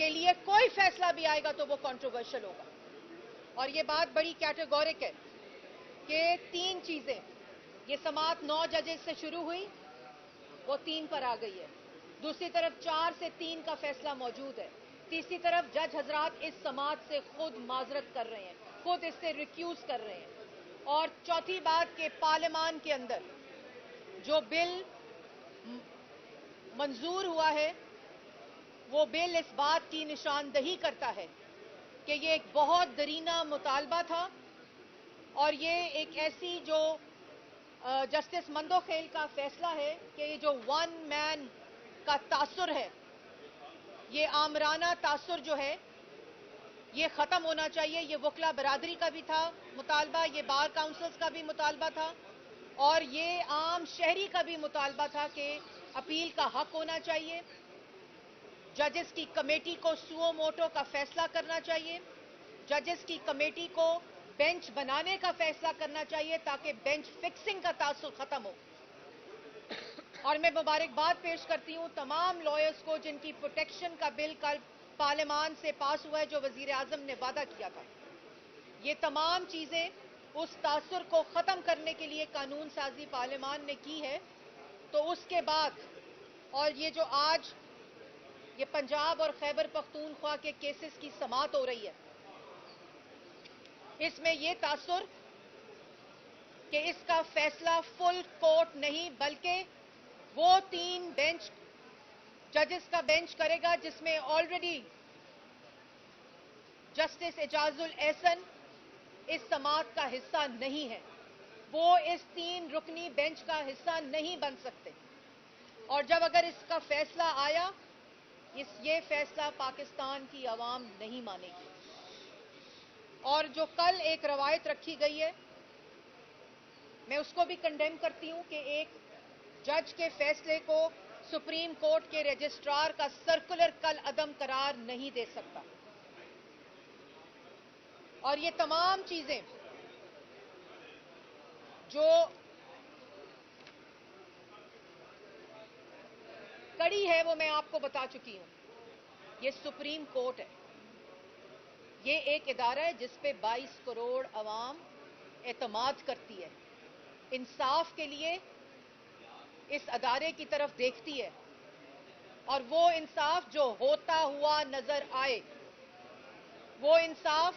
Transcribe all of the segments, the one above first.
کے لیے کوئی فیصلہ بھی آئے گا تو وہ کنٹروورشل ہوگا. اور یہ بات بڑی کیٹیگورک ہے کہ 3 چیزیں، یہ سماعت 9 ججز سے شروع ہوئی، وہ 3 پر آ گئی ہے. دوسری طرف 4 سے 3 کا فیصلہ موجود ہے. تیسری طرف جج حضرات اس سماعت سے خود معذرت کر رہے ہیں، خود اس سے ریکیوز کر رہے ہیں. اور چوتھی بات کہ پارلیمان کے اندر جو بل منظور ہوا ہے وہ بل اس بات کی نشاندہی کرتا ہے کہ یہ ایک بہت درینہ مطالبہ تھا، اور یہ ایک ایسی جو جسٹس مندوخیل کا فیصلہ ہے کہ یہ جو ون مین کا تاثر ہے، یہ آمرانہ تاثر جو ہے یہ ختم ہونا چاہیے. یہ وکلا برادری کا بھی تھا مطالبہ، یہ بار کاؤنسلز کا بھی مطالبہ تھا، اور یہ عام شہری کا بھی مطالبہ تھا کہ اپیل کا حق ہونا چاہیے. ججز کی کمیٹی کو سو موٹو کا فیصلہ کرنا چاہیے. ججز کی کمیٹی کو بینچ بنانے کا فیصلہ کرنا چاہیے تاکہ بینچ فکسنگ کا تاثر ختم ہو. اور میں مبارکباد پیش کرتی ہوں تمام لائرز کو جن کی پروٹیکشن کا بل کل پارلیمان سے پاس ہوا ہے، جو وزیر اعظم نے وعدہ کیا تھا. یہ تمام چیزیں اس تاثر کو ختم کرنے کے لیے قانون سازی پارلیمان نے کی ہے. تو اس کے بعد، اور یہ جو آج یہ پنجاب اور خیبر پختونخوا کے کیسز کی سماعت ہو رہی ہے، اس میں یہ تاثر کہ اس کا فیصلہ فل کورٹ نہیں بلکہ وہ 3 بینچ ججز کا بینچ کرے گا، جس میں آلریڈی جسٹس اعجاز الاحسن اس سماعت کا حصہ نہیں ہے. وہ اس 3 رکنی بینچ کا حصہ نہیں بن سکتے. اور جب اگر اس کا فیصلہ آیا، یہ فیصلہ پاکستان کی عوام نہیں مانے گی. اور جو کل ایک روایت رکھی گئی ہے، میں اس کو بھی کنڈیم کرتی ہوں کہ ایک جج کے فیصلے کو سپریم کورٹ کے رجسٹرار کا سرکولر کل عدم قرار نہیں دے سکتا. اور یہ تمام چیزیں جو کڑی ہے وہ میں آپ کو بتا چکی ہوں. یہ سپریم کورٹ ہے، یہ ایک ادارہ ہے جس پہ 22 کروڑ عوام اعتماد کرتی ہے، انصاف کے لیے اس ادارے کی طرف دیکھتی ہے، اور وہ انصاف جو ہوتا ہوا نظر آئے، وہ انصاف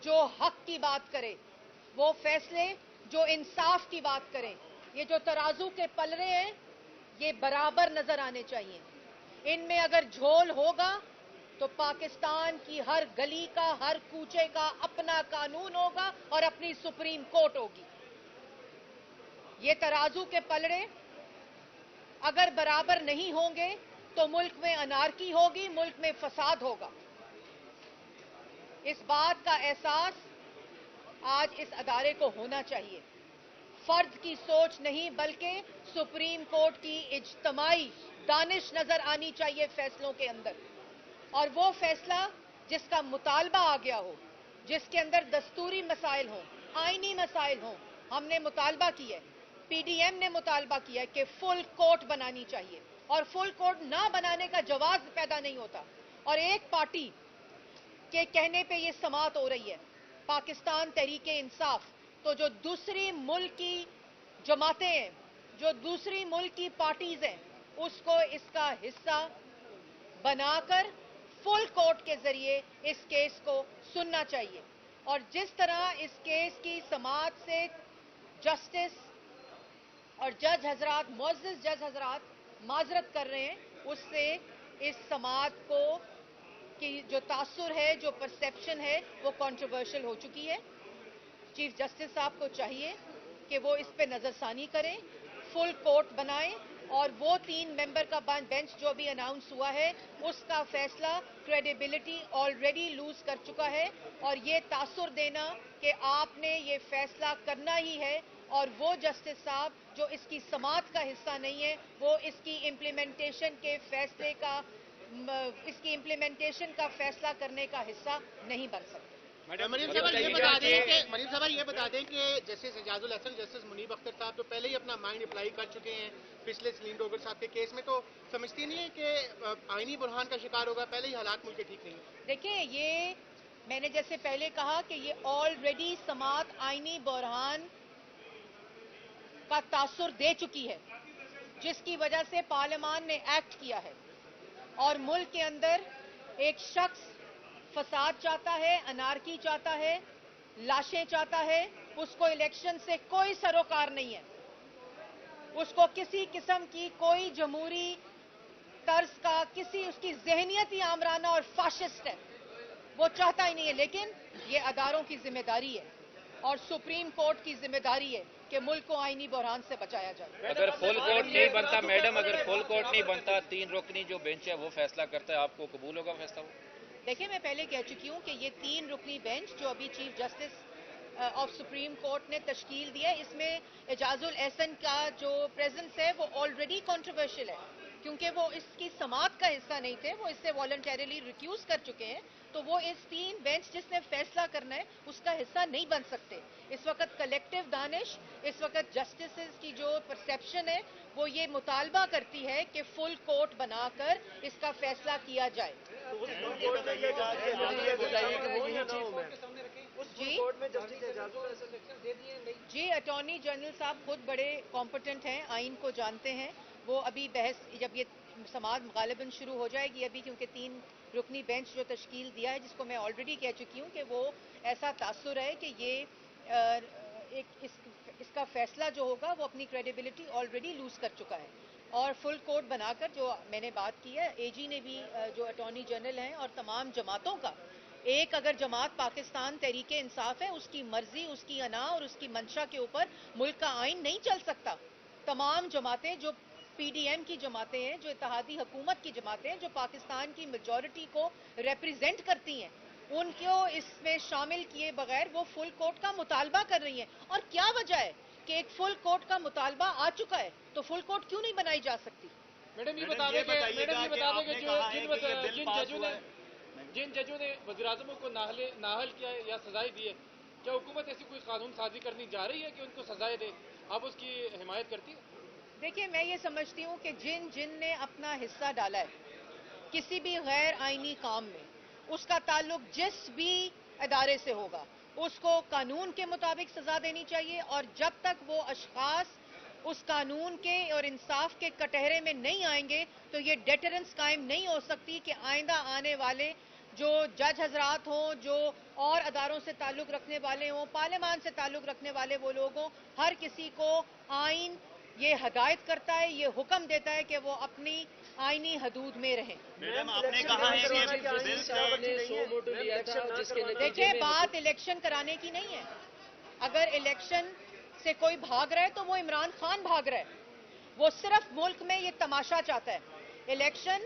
جو حق کی بات کرے، وہ فیصلے جو انصاف کی بات کریں. یہ جو ترازو کے پلڑے ہیں یہ برابر نظر آنے چاہیے. ان میں اگر جھول ہوگا تو پاکستان کی ہر گلی کا، ہر کوچے کا اپنا قانون ہوگا اور اپنی سپریم کورٹ ہوگی. یہ ترازو کے پلڑے اگر برابر نہیں ہوں گے تو ملک میں انارکی ہوگی، ملک میں فساد ہوگا. اس بات کا احساس آج اس ادارے کو ہونا چاہیے. فرد کی سوچ نہیں بلکہ سپریم کورٹ کی اجتماعی دانش نظر آنی چاہیے فیصلوں کے اندر. اور وہ فیصلہ جس کا مطالبہ آ گیا ہو، جس کے اندر دستوری مسائل ہوں، آئینی مسائل ہوں. ہم نے مطالبہ کیا ہے، پی ڈی ایم نے مطالبہ کیا ہے کہ فل کورٹ بنانی چاہیے، اور فل کورٹ نہ بنانے کا جواز پیدا نہیں ہوتا. اور ایک پارٹی کے کہنے پہ یہ سماعت ہو رہی ہے، پاکستان تحریک انصاف، تو جو دوسری ملک کی جماعتیں ہیں، جو دوسری ملک کی پارٹیز ہیں، اس کو اس کا حصہ بنا کر فل کورٹ کے ذریعے اس کیس کو سننا چاہیے. اور جس طرح اس کیس کی سماعت سے جسٹس اور جج حضرات، معزز جج حضرات معذرت کر رہے ہیں، اس سے اس سماعت کو کی جو تاثر ہے، جو پرسیپشن ہے، وہ کنٹروورشل ہو چکی ہے. چیف جسٹس صاحب کو چاہیے کہ وہ اس پہ نظر ثانی کریں، فل کورٹ بنائیں، اور وہ 3 ممبر کا بینچ جو بھی اناؤنس ہوا ہے اس کا فیصلہ کریڈیبلٹی آلریڈی لوز کر چکا ہے. اور یہ تاثر دینا کہ آپ نے یہ فیصلہ کرنا ہی ہے، اور وہ جسٹس صاحب جو اس کی سماعت کا حصہ نہیں ہے، وہ اس کی امپلیمنٹیشن کے فیصلے کا، اس کی امپلیمنٹیشن کا فیصلہ کرنے کا حصہ نہیں بن سکتے. مریم صاحب یہ بتا دیں کہ جسٹس اعجاز الحسن، جسٹس منیب اختر صاحب تو پہلے ہی اپنا مائنڈ اپلائی کر چکے ہیں پچھلے سلیم ڈوگر صاحب کے کیس میں، تو سمجھتی نہیں ہے کہ آئینی بحران کا شکار ہوگا؟ پہلے ہی حالات ملک کے ٹھیک نہیں ہیں. دیکھیں، یہ میں نے جیسے پہلے کہا کہ یہ آلریڈی سماعت آئینی بحران کا تاثر دے چکی ہے، جس کی وجہ سے پارلیمان نے ایکٹ کیا ہے اور ملک کے اندر ایک شخص فساد چاہتا ہے، انارکی چاہتا ہے، لاشیں چاہتا ہے. اس کو الیکشن سے کوئی سروکار نہیں ہے، اس کو کسی قسم کی کوئی جمہوری طرز کا اس کی ذہنیت ہی آمرانہ اور فاشسٹ ہے، وہ چاہتا ہی نہیں ہے. لیکن یہ اداروں کی ذمہ داری ہے اور سپریم کورٹ کی ذمہ داری ہے کہ ملک کو آئینی بحران سے بچایا جائے. اگر فل کورٹ نہیں بنتا میڈم، اگر فل کورٹ نہیں بنتا، 3 رکنی جو بینچ ہے وہ فیصلہ کرتا ہے، آپ کو قبول ہوگا فیصلہ؟ دیکھیں، میں پہلے کہہ چکی ہوں کہ یہ 3 رکنی بینچ جو ابھی chief justice of supreme court نے تشکیل دی ہے، اس میں اعجاز الاحسن کا جو پریزنس ہے وہ آلریڈی کنٹروورشل ہے، کیونکہ وہ اس کی سماعت کا حصہ نہیں تھے، وہ اس سے والنٹیریلی ریکیوز کر چکے ہیں، تو وہ اس 3 بینچ جس نے فیصلہ کرنا ہے اس کا حصہ نہیں بن سکتے. اس وقت کلیکٹو دانش، اس وقت جسٹسز کی جو پرسیپشن ہے وہ یہ مطالبہ کرتی ہے کہ فل کورٹ بنا کر اس کا فیصلہ کیا جائے. جی اٹارنی جنرل صاحب خود بڑے کمپٹنٹ ہیں، آئین کو جانتے ہیں. وہ ابھی بحث جب یہ سماعت غالباً شروع ہو جائے گی ابھی، کیونکہ 3 رکنی بینچ جو تشکیل دیا ہے، جس کو میں آلریڈی کہہ چکی ہوں کہ وہ ایسا تاثر ہے کہ یہ اس کا فیصلہ جو ہوگا وہ اپنی کریڈیبلٹی آلریڈی لوز کر چکا ہے. اور فل کورٹ بنا کر جو میں نے بات کی ہے، اے جی نے بھی جو اٹارنی جنرل ہیں اور تمام جماعتوں کا، ایک اگر جماعت پاکستان تحریک انصاف ہے، اس کی مرضی، اس کی انا اور اس کی منشا کے اوپر ملک کا آئین نہیں چل سکتا. تمام جماعتیں جو پی ڈی ایم کی جماعتیں ہیں، جو اتحادی حکومت کی جماعتیں ہیں، جو پاکستان کی میجورٹی کو ریپریزنٹ کرتی ہیں، ان کو اس میں شامل کیے بغیر وہ فل کورٹ کا مطالبہ کر رہی ہیں. اور کیا وجہ ہے کہ ایک فل کورٹ کا مطالبہ آ چکا ہے تو فل کورٹ کیوں نہیں بنائی جا سکتی؟ میڈم یہ بتا دیں کہ جن ججوں نے وزیر اعظم کو نااہل کیا ہے یا سزائیں دی ہے، کیا حکومت ایسی کوئی قانون سازی کرنی جا رہی ہے کہ ان کو سزائیں دے؟ آپ اس کی حمایت کرتی ہیں؟ دیکھیے، میں یہ سمجھتی ہوں کہ جن نے اپنا حصہ ڈالا ہے کسی بھی غیر آئینی کام میں، اس کا تعلق جس بھی ادارے سے ہوگا، اس کو قانون کے مطابق سزا دینی چاہیے. اور جب تک وہ اشخاص اس قانون کے اور انصاف کے کٹہرے میں نہیں آئیں گے تو یہ ڈیٹرنس قائم نہیں ہو سکتی کہ آئندہ آنے والے جو جج حضرات ہوں، جو اور اداروں سے تعلق رکھنے والے ہوں، پارلیمان سے تعلق رکھنے والے وہ لوگ ہوں، ہر کسی کو آئین یہ ہدایت کرتا ہے، یہ حکم دیتا ہے کہ وہ اپنی آئینی حدود میں رہیں. میڈم آپ نے کہا ہے کہ دیکھیں، بات الیکشن کرانے کی نہیں ہے. اگر الیکشن سے کوئی بھاگ رہا ہے تو وہ عمران خان بھاگ رہا ہے. وہ صرف ملک میں یہ تماشا چاہتا ہے. الیکشن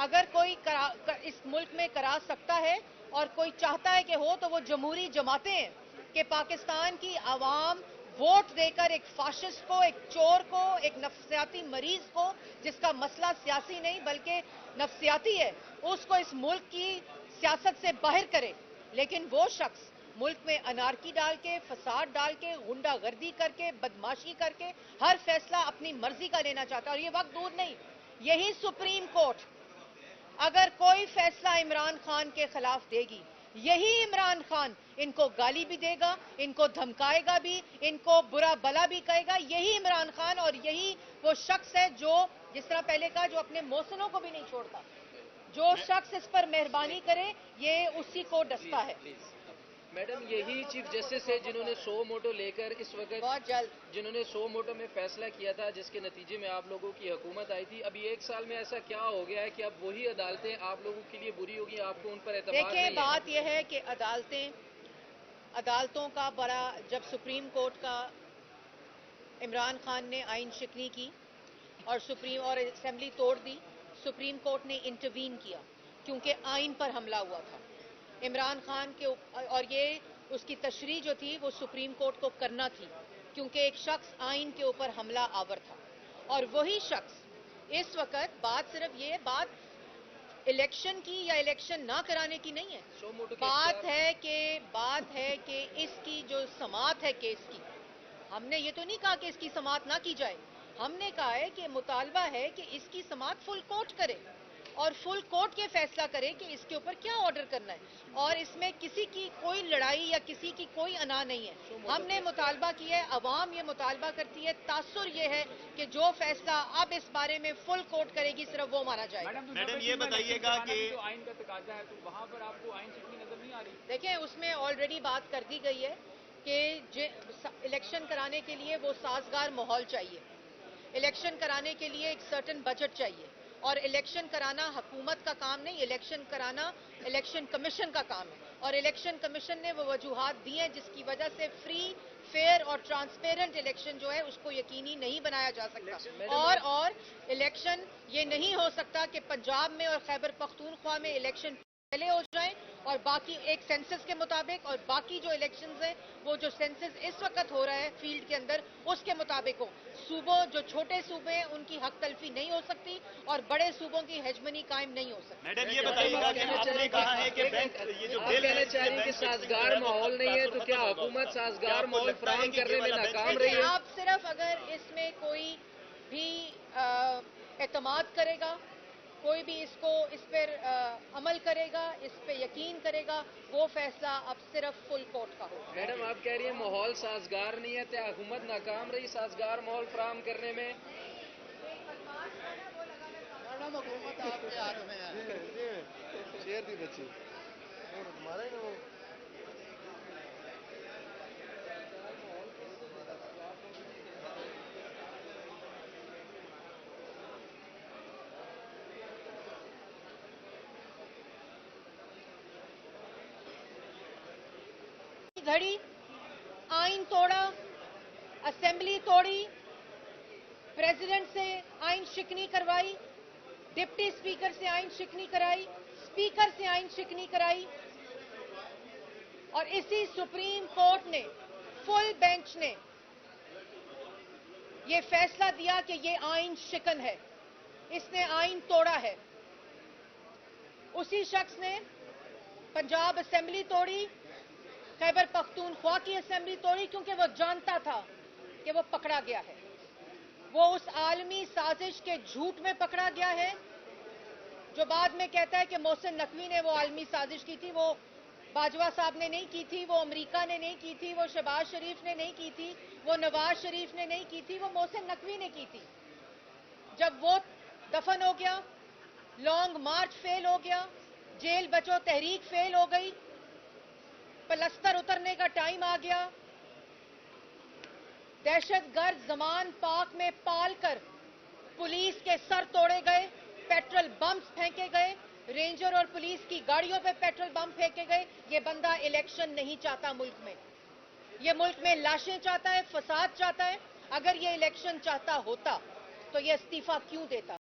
اگر کوئی اس ملک میں کرا سکتا ہے اور کوئی چاہتا ہے کہ ہو تو وہ جمہوری جماعتیں ہیں کہ پاکستان کی عوام ووٹ دے کر ایک فاشسٹ کو، ایک چور کو، ایک نفسیاتی مریض کو، جس کا مسئلہ سیاسی نہیں بلکہ نفسیاتی ہے، اس کو اس ملک کی سیاست سے باہر کرے. لیکن وہ شخص ملک میں انارکی ڈال کے، فساد ڈال کے، غنڈہ گردی کر کے، بدماشی کر کے ہر فیصلہ اپنی مرضی کا لینا چاہتا ہے. اور یہ وقت دور نہیں، یہی سپریم کورٹ اگر کوئی فیصلہ عمران خان کے خلاف دے گی، یہی عمران خان ان کو گالی بھی دے گا، ان کو دھمکائے گا بھی، ان کو برا بلا بھی کہے گا. یہی عمران خان اور یہی وہ شخص ہے جو، جس طرح پہلے کہا، جو اپنے محسنوں کو بھی نہیں چھوڑتا. جو شخص اس پر مہربانی کرے یہ اسی کو ڈستا ہے. میڈم یہی چیف جسٹس ہے جنہوں نے 100 موٹو لے کر اس وقت بہت جلد جنہوں نے 100 موٹو میں فیصلہ کیا تھا، جس کے نتیجے میں آپ لوگوں کی حکومت آئی تھی. ابھی 1 سال میں ایسا کیا ہو گیا ہے کہ اب وہی عدالتیں آپ لوگوں کے لیے بری ہوگی، آپ کو ان پر اعتماد دیکھیں، نہیں ہے؟ بات یہ ہے کہ عدالتوں کا بڑا، جب سپریم کورٹ کا عمران خان نے آئین شکنی کی اور اسمبلی توڑ دی، سپریم کورٹ نے انٹروین کیا کیونکہ آئین پر حملہ ہوا تھا عمران خان کے اور یہ اس کی تشریح جو تھی وہ سپریم کورٹ کو کرنا تھی کیونکہ ایک شخص آئین کے اوپر حملہ آور تھا. اور وہی شخص اس وقت، بات صرف یہ بات الیکشن کی یا الیکشن نہ کرانے کی نہیں ہے. بات ہے کہ اس کی جو سماعت ہے کیس کی، ہم نے یہ تو نہیں کہا کہ اس کی سماعت نہ کی جائے. ہم نے کہا ہے کہ مطالبہ ہے کہ اس کی سماعت فل کورٹ کرے اور فل کورٹ کے فیصلہ کرے کہ اس کے اوپر کیا آرڈر کرنا ہے. اور اس میں کسی کی کوئی لڑائی یا کسی کی کوئی انا نہیں ہے. ہم نے مطالبہ کیا ہے، عوام یہ مطالبہ کرتی ہے، تاثر یہ ہے کہ جو فیصلہ اب اس بارے میں فل کورٹ کرے گی صرف وہ مانا جائے گا. میڈم یہ بتائیے گا کہ آئین کا تقاضا ہے تو وہاں پر آپ کو آئین شکنی نظر نہیں آ رہی؟ دیکھیں اس میں آلریڈی بات کر دی گئی ہے کہ الیکشن کرانے کے لیے وہ سازگار ماحول چاہیے، الیکشن کرانے کے لیے ایک سرٹن بجٹ چاہیے، اور الیکشن کرانا حکومت کا کام نہیں، الیکشن کرانا الیکشن کمیشن کا کام ہے. اور الیکشن کمیشن نے وہ وجوہات دی ہیں جس کی وجہ سے فری، فیئر اور ٹرانسپیرنٹ الیکشن جو ہے اس کو یقینی نہیں بنایا جا سکتا. اور الیکشن یہ نہیں ہو سکتا کہ پنجاب میں اور خیبر پختونخوا میں الیکشن پہلے ہو جائیں اور باقی ایک سینسس کے مطابق، اور باقی جو الیکشنز ہیں وہ جو سینسس اس وقت ہو رہا ہے فیلڈ کے اندر اس کے مطابق ہو. صوبوں جو چھوٹے صوبے ہیں ان کی حق تلفی نہیں ہو سکتی اور بڑے صوبوں کی ہیجمنی قائم نہیں ہو سکتی. میڈم یہ بتائیے گا کہ آپ نے کہا ہے کہ بینک یہ جو بل کہنا چاہ رہی ہے کہ سازگار ماحول نہیں ہے، تو کیا حکومت سازگار ماحول فراہم کرنے میں ناکام رہی ہے؟ آپ صرف اگر اس میں کوئی بھی اعتماد کرے گا، کوئی بھی اس پر عمل کرے گا، اس پہ یقین کرے گا، وہ فیصلہ اب صرف فل کورٹ کا ہوگا. میڈم آپ کہہ رہی ہیں ماحول سازگار نہیں ہے، تو حکومت ناکام رہی سازگار ماحول فراہم کرنے میں؟ حکومت آپ کے ہاتھ میں ہے. شیر دی بچی گھڑی، آئین توڑا، اسمبلی توڑی، پریزیڈنٹ سے آئین شکنی کروائی، ڈپٹی اسپیکر سے آئین شکنی کرائی، اسپیکر سے آئین شکنی کرائی، اور اسی سپریم کورٹ نے فل بینچ نے یہ فیصلہ دیا کہ یہ آئین شکن ہے، اس نے آئین توڑا ہے. اسی شخص نے پنجاب اسمبلی توڑی، خیبر پختونخوا کی اسمبلی توڑی، کیونکہ وہ جانتا تھا کہ وہ پکڑا گیا ہے. وہ اس عالمی سازش کے جھوٹ میں پکڑا گیا ہے جو بعد میں کہتا ہے کہ محسن نقوی نے وہ عالمی سازش کی تھی. وہ باجوہ صاحب نے نہیں کی تھی، وہ امریکہ نے نہیں کی تھی، وہ شہباز شریف نے نہیں کی تھی، وہ نواز شریف نے نہیں کی تھی، وہ محسن نقوی نے کی تھی. جب وہ دفن ہو گیا، لانگ مارچ فیل ہو گیا، جیل بچو تحریک فیل ہو گئی، پلستر اترنے کا ٹائم آ گیا، دہشت گرد زمان پاک میں پال کر پولیس کے سر توڑے گئے، پیٹرول بمز پھینکے گئے، رینجر اور پولیس کی گاڑیوں پہ پیٹرول بم پھینکے گئے. یہ بندہ الیکشن نہیں چاہتا ملک میں، یہ ملک میں لاشیں چاہتا ہے، فساد چاہتا ہے. اگر یہ الیکشن چاہتا ہوتا تو یہ استعفیٰ کیوں دیتا؟